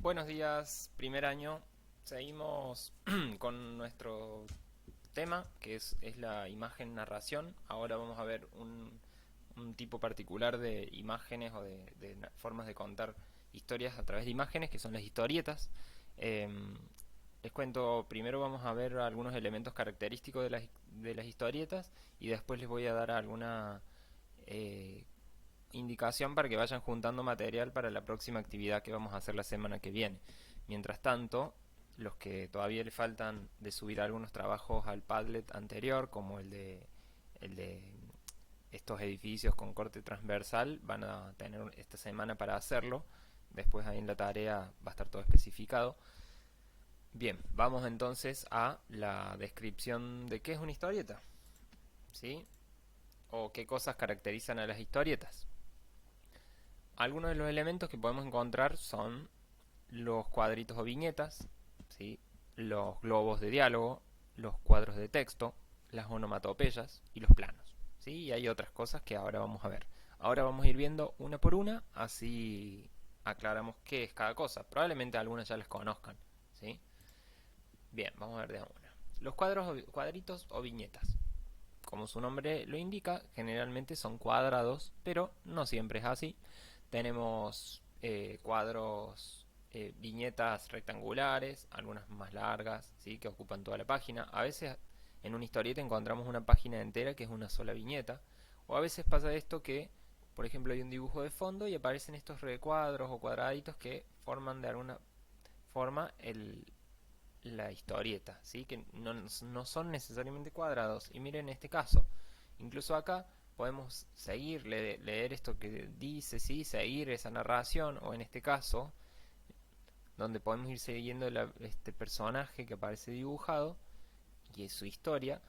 Buenos días, primer año. Seguimos con nuestro tema, que es la imagen narración. Ahora vamos a ver un tipo particular de imágenes o de formas de contar historias a través de imágenes, que son las historietas. Em, Les cuento, primero vamos a ver algunos elementos característicos de las historietas y después les voy a dar alguna eh, indicación para que vayan juntando material para la próxima actividad que vamos a hacer la semana que viene. Mientras tanto, los que todavía le faltan de subir algunos trabajos al Padlet anterior, como el de estos edificios con corte transversal, van a tener esta semana para hacerlo. Después ahí en la tarea va a estar todo especificado. Bien, vamos entonces a la descripción de qué es una historieta, ¿sí? O qué cosas caracterizan a las historietas. Algunos de los elementos que podemos encontrar son los cuadritos o viñetas, ¿sí? Los globos de diálogo, los cuadros de texto, las onomatopeyas y los planos, ¿sí? Y hay otras cosas que ahora vamos a ver. Ahora vamos a ir viendo una por una, así aclaramos qué es cada cosa. Probablemente algunas ya las conozcan, ¿sí? Bien, vamos a ver de a una. Los cuadritos o viñetas. Como su nombre lo indica, generalmente son cuadrados, pero no siempre es así. Tenemos cuadros, viñetas rectangulares, algunas más largas, ¿sí? Que ocupan toda la página. A veces en una historieta encontramos una página entera que es una sola viñeta. O a veces pasa esto que, por ejemplo, hay un dibujo de fondo y aparecen estos recuadros o cuadraditos que forman de alguna forma la historieta, ¿sí? Que no son necesariamente cuadrados. Y miren este caso, incluso acá podemos seguir, leer esto que dice, ¿sí? Seguir esa narración, o en este caso, donde podemos ir siguiendo este personaje que aparece dibujado y es su historia,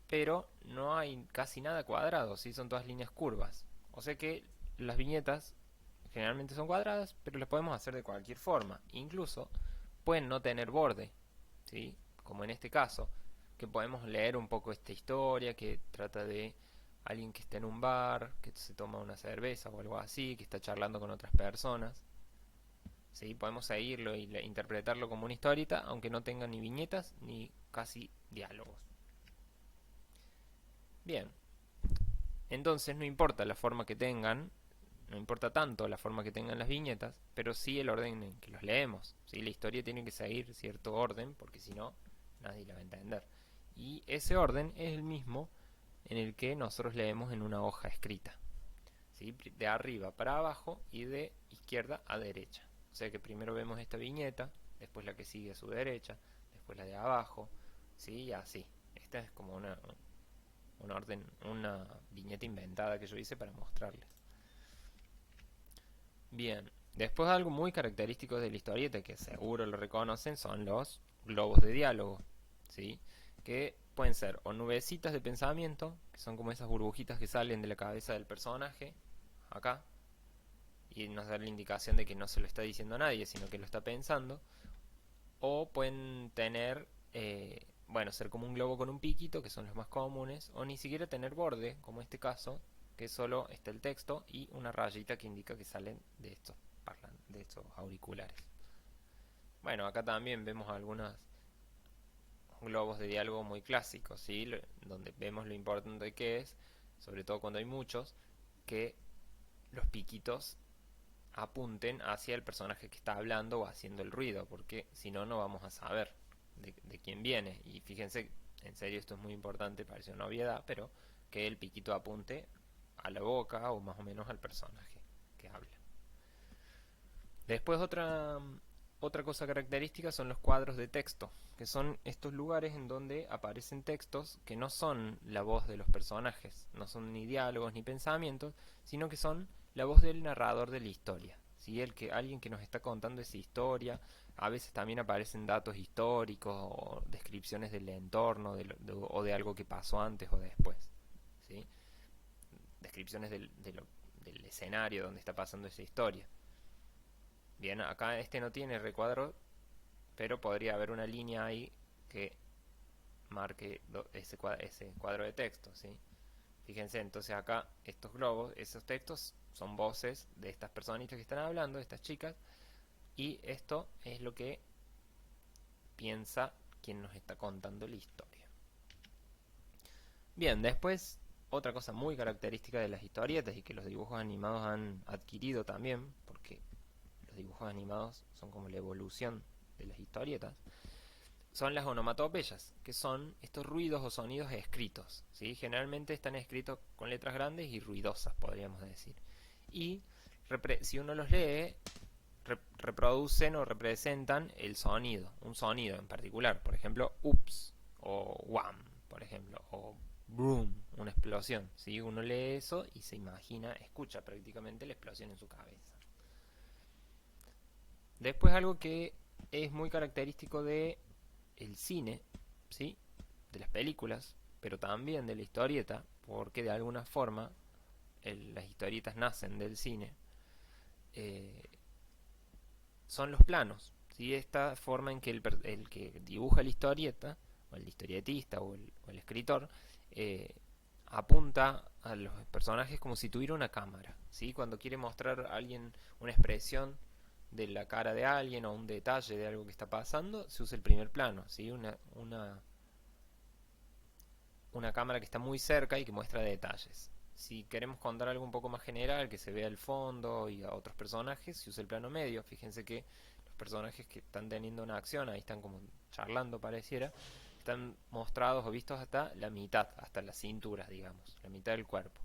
pero no hay casi nada cuadrado, ¿sí? Son todas líneas curvas. O sea que las viñetas generalmente son cuadradas, pero las podemos hacer de cualquier forma. Incluso pueden no tener borde, ¿sí? Como en este caso, que podemos leer un poco esta historia que trata de alguien que está en un bar, que se toma una cerveza o algo así, que está charlando con otras personas. ¿Sí? Podemos seguirlo y interpretarlo como una historieta, aunque no tenga ni viñetas ni casi diálogos. Bien, entonces no importa la forma que tengan, no importa tanto la forma que tengan las viñetas, pero sí el orden en que los leemos. ¿Sí? La historia tiene que seguir cierto orden, porque si no, nadie la va a entender. Y ese orden es el mismo en el que nosotros leemos en una hoja escrita, ¿sí? De arriba para abajo y de izquierda a derecha. O sea que primero vemos esta viñeta, después la que sigue a su derecha, después la de abajo, ¿sí? Y así. Esta es como una orden, una viñeta inventada que yo hice para mostrarles. Bien, después algo muy característico de la historieta, que seguro lo reconocen, son los globos de diálogo, ¿sí? Que pueden ser o nubecitas de pensamiento, que son como esas burbujitas que salen de la cabeza del personaje, acá, y nos da la indicación de que no se lo está diciendo a nadie, sino que lo está pensando. O pueden tener, bueno, ser como un globo con un piquito, que son los más comunes, o ni siquiera tener borde, como este caso, que solo está el texto y una rayita que indica que salen de estos auriculares. Bueno, acá también vemos algunos globos de diálogo muy clásicos, ¿sí? Donde vemos lo importante que es, sobre todo cuando hay muchos, que los piquitos apunten hacia el personaje que está hablando o haciendo el ruido, porque si no, no vamos a saber de quién viene. Y fíjense, en serio, esto es muy importante, parece una obviedad, pero que el piquito apunte a la boca o más o menos al personaje que habla. Después otra cosa característica son los cuadros de texto, que son estos lugares en donde aparecen textos que no son la voz de los personajes, no son ni diálogos ni pensamientos, sino que son la voz del narrador de la historia. ¿Sí? Alguien que nos está contando esa historia, a veces también aparecen datos históricos o descripciones del entorno o de algo que pasó antes o después. ¿Sí? Descripciones del escenario donde está pasando esa historia. Bien, acá este no tiene recuadro, pero podría haber una línea ahí que marque ese cuadro de texto, ¿sí? Fíjense, entonces acá estos globos, esos textos son voces de estas personitas que están hablando, de estas chicas, Y esto es lo que piensa quien nos está contando la historia. Bien, después otra cosa muy característica de las historietas y que los dibujos animados han adquirido también, porque los dibujos animados son como la evolución de las historietas, son las onomatopeyas, que son estos ruidos o sonidos escritos, ¿sí? Generalmente están escritos con letras grandes y ruidosas, podríamos decir. Y si uno los lee, reproducen o representan el sonido, un sonido en particular, por ejemplo, ups o wham, por ejemplo, o boom, una explosión. ¿Sí? Uno lee eso y se imagina, escucha prácticamente la explosión en su cabeza. Después algo que es muy característico de el cine, ¿sí? De las películas, pero también de la historieta, porque de alguna forma las historietas nacen del cine, eh, son los planos. ¿Sí? Esta forma en que el que dibuja la historieta, o el historietista, o el escritor, eh, apunta a los personajes como si tuviera una cámara. ¿Sí? Cuando quiere mostrar a alguien una expresión de la cara de alguien o un detalle de algo que está pasando, se usa el primer plano. ¿Sí? Una cámara que está muy cerca y que muestra detalles. Si queremos contar algo un poco más general, que se vea el fondo y a otros personajes, se usa el plano medio. Fíjense que los personajes que están teniendo una acción, ahí están como charlando pareciera, están mostrados o vistos hasta la mitad, hasta las cinturas, digamos, la mitad del cuerpo.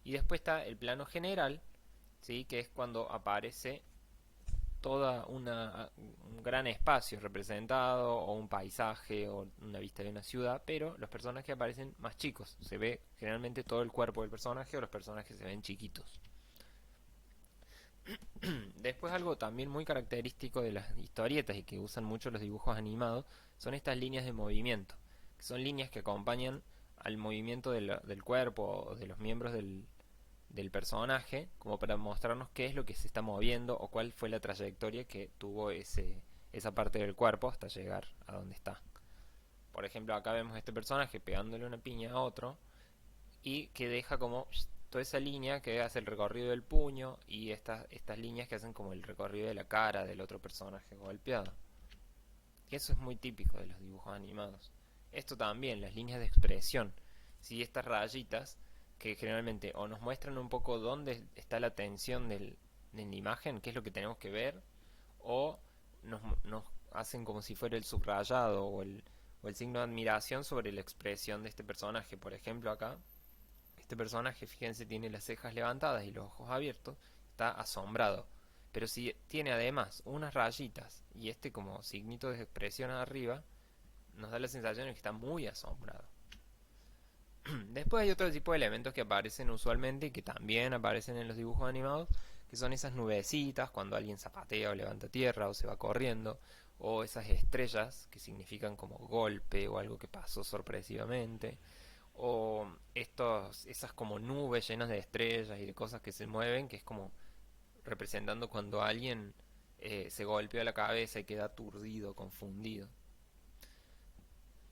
Y después está el plano general, ¿sí? Que es cuando aparece toda un gran espacio representado o un paisaje o una vista de una ciudad, pero los personajes aparecen más chicos. Se ve generalmente todo el cuerpo del personaje o los personajes se ven chiquitos. Después algo también muy característico de las historietas y que usan mucho los dibujos animados son estas líneas de movimiento, que son líneas que acompañan al movimiento del cuerpo o de los miembros del personaje, como para mostrarnos qué es lo que se está moviendo o cuál fue la trayectoria que tuvo esa parte del cuerpo hasta llegar a donde está. Por ejemplo, acá vemos a este personaje pegándole una piña a otro y que deja como toda esa línea que hace el recorrido del puño y estas líneas que hacen como el recorrido de la cara del otro personaje golpeado. Y eso es muy típico de los dibujos animados. Esto también, las líneas de expresión. Si estas rayitas que generalmente o nos muestran un poco dónde está la tensión de la imagen, qué es lo que tenemos que ver, o nos hacen como si fuera el subrayado o el signo de admiración sobre la expresión de este personaje. Por ejemplo, acá, este personaje, fíjense, tiene las cejas levantadas y los ojos abiertos, está asombrado. Pero si tiene además unas rayitas y este como signito de expresión arriba, nos da la sensación de que está muy asombrado. Después hay otro tipo de elementos que aparecen usualmente y que también aparecen en los dibujos animados, que son esas nubecitas cuando alguien zapatea o levanta tierra o se va corriendo, o esas estrellas que significan como golpe o algo que pasó sorpresivamente, o esas como nubes llenas de estrellas y de cosas que se mueven, que es como representando cuando alguien se golpea la cabeza y queda aturdido, confundido.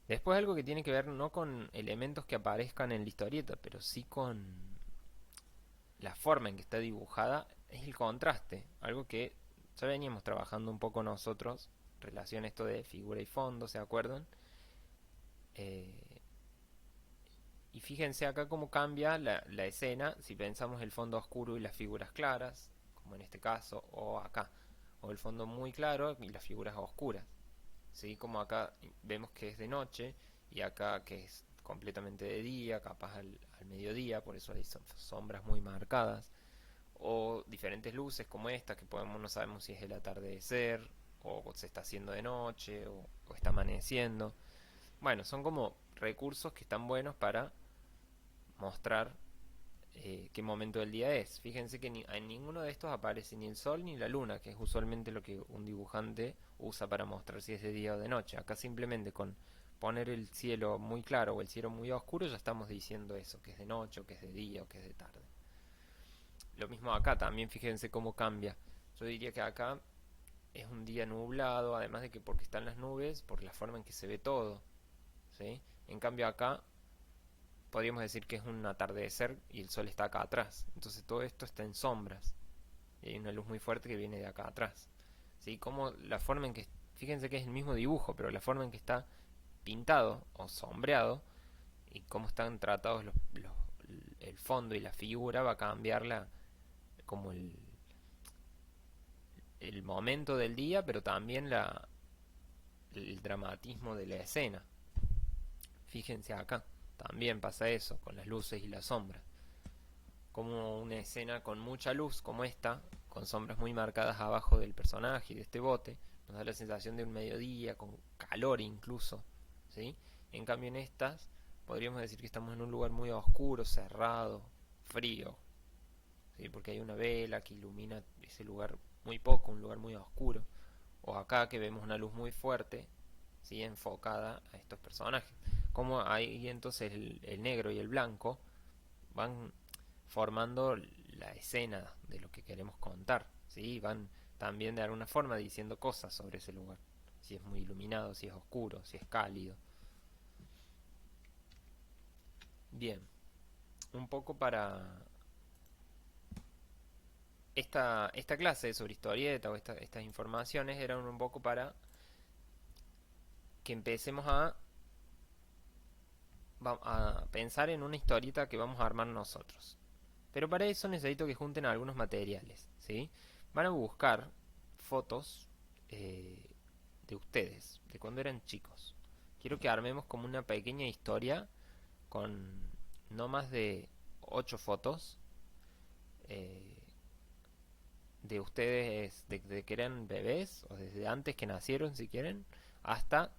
Después algo que tiene que ver no con elementos que aparezcan en la historieta, pero sí con la forma en que está dibujada, es el contraste. Algo que ya veníamos trabajando un poco nosotros, relación esto de figura y fondo, ¿se acuerdan? Eh, y fíjense acá cómo cambia la escena si pensamos el fondo oscuro y las figuras claras, como en este caso, o acá, o el fondo muy claro y las figuras oscuras. ¿Sí? Como acá vemos que es de noche y acá que es completamente de día, capaz al mediodía, por eso hay sombras muy marcadas, o diferentes luces como esta que podemos no sabemos si es el atardecer o se está haciendo de noche o está amaneciendo. Bueno, son como recursos que están buenos para mostrar qué momento del día es. Fíjense que en ninguno de estos aparece ni el sol ni la luna, que es usualmente lo que un dibujante usa para mostrar si es de día o de noche. Acá simplemente con poner el cielo muy claro o el cielo muy oscuro ya estamos diciendo eso, que es de noche o que es de día o que es de tarde. Lo mismo acá, también fíjense cómo cambia. Yo diría que acá es un día nublado, además de que porque están las nubes, por la forma en que se ve todo, ¿sí? En cambio acá podríamos decir que es un atardecer y el sol está acá atrás. Entonces todo esto está en sombras. Y hay una luz muy fuerte que viene de acá atrás. ¿sí? Como la forma en que, fíjense que es el mismo dibujo, pero la forma en que está pintado o sombreado y cómo están tratados el fondo y la figura va a cambiar como el momento del día, pero también el dramatismo de la escena. Fíjense acá, también pasa eso con las luces y las sombras. Como una escena con mucha luz como esta, con sombras muy marcadas abajo del personaje y de este bote, nos da la sensación de un mediodía, con calor incluso, ¿sí? En cambio en estas, podríamos decir que estamos en un lugar muy oscuro, cerrado, frío, ¿sí? Porque hay una vela que ilumina ese lugar muy poco, un lugar muy oscuro. O acá que vemos una luz muy fuerte, ¿sí? Enfocada a estos personajes. Como ahí entonces el negro y el blanco van formando la escena de lo que queremos contar, ¿sí? Van también de alguna forma diciendo cosas sobre ese lugar. Si es muy iluminado, si es oscuro, si es cálido. Bien, un poco para esta clase sobre historieta o estas informaciones eran un poco para que empecemos a pensar en una historieta que vamos a armar nosotros. Pero para eso necesito que junten algunos materiales, ¿sí? Van a buscar fotos eh, de ustedes, de cuando eran chicos. Quiero que armemos como una pequeña historia con no más de 8 fotos eh, de ustedes desde que eran bebés o desde antes que nacieron si quieren hasta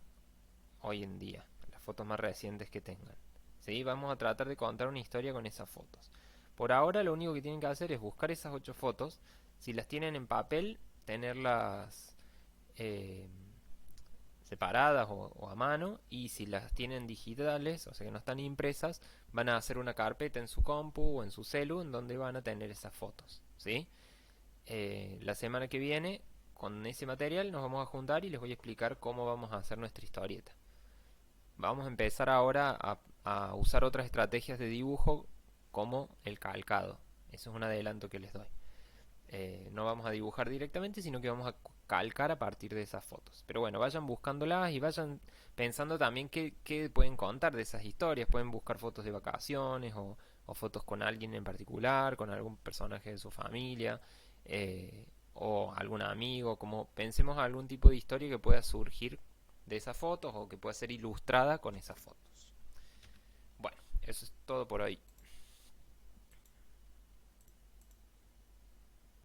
hoy en día, las fotos más recientes que tengan. ¿Sí? Vamos a tratar de contar una historia con esas fotos. Por ahora lo único que tienen que hacer es buscar esas 8 fotos. Si las tienen en papel, tenerlas eh, separadas o a mano. Y si las tienen digitales, o sea que no están impresas, van a hacer una carpeta en su compu o en su celu en donde van a tener esas fotos. ¿Sí? La semana que viene, con ese material, nos vamos a juntar y les voy a explicar cómo vamos a hacer nuestra historieta. Vamos a empezar ahora a usar otras estrategias de dibujo como el calcado. Eso es un adelanto que les doy. No vamos a dibujar directamente, sino que vamos a calcar a partir de esas fotos. Pero bueno, vayan buscándolas y vayan pensando también qué pueden contar de esas historias. Pueden buscar fotos de vacaciones o fotos con alguien en particular, con algún personaje de su familia o algún amigo. Como pensemos algún tipo de historia que pueda surgir de esas fotos o que pueda ser ilustrada con esas fotos. Bueno, eso es todo por hoy.